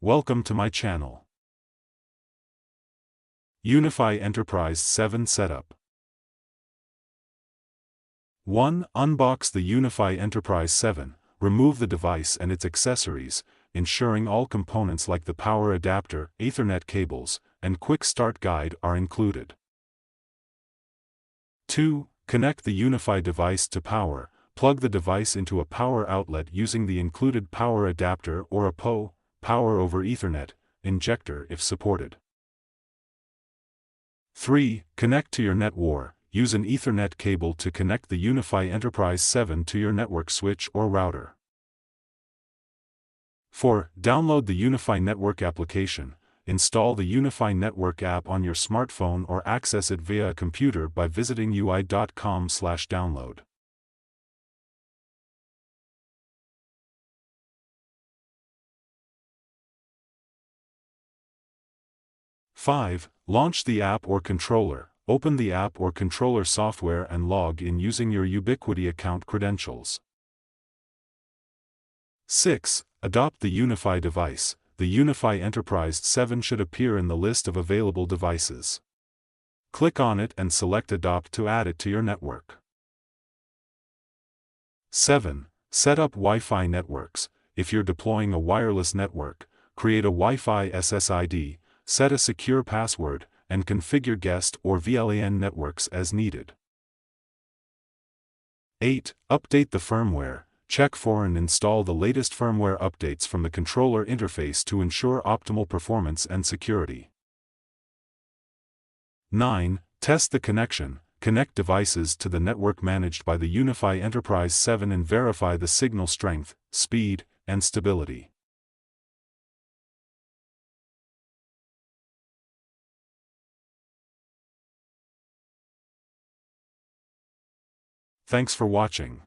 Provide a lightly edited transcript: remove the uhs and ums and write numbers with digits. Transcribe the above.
Welcome to my channel. UniFI Enterprise 7 Setup. 1. Unbox the UniFI Enterprise 7, remove the device and its accessories, ensuring all components like the power adapter, Ethernet cables, and quick start guide are included. 2. Connect the UniFI device to power, plug the device into a power outlet using the included power adapter or a PO, Power over Ethernet, injector if supported. 3. Connect to your network. Use an Ethernet cable to connect the UniFI Enterprise 7 to your network switch or router. 4. Download the UniFI Network application. Install the UniFI Network app on your smartphone or access it via a computer by visiting ui.com/download. 5. Launch the app or controller. Open the app or controller software and log in using your Ubiquiti account credentials. 6. Adopt the UniFI device. The UniFI Enterprise 7 should appear in the list of available devices. Click on it and select Adopt to add it to your network. 7. Set up Wi-Fi networks. If you're deploying a wireless network, create a Wi-Fi SSID, set a secure password, and configure guest or VLAN networks as needed. 8. Update the firmware. Check for and install the latest firmware updates from the controller interface to ensure optimal performance and security. 9. Test the connection. Connect devices to the network managed by the UniFI Enterprise 7 and verify the signal strength, speed, and stability. Thanks for watching.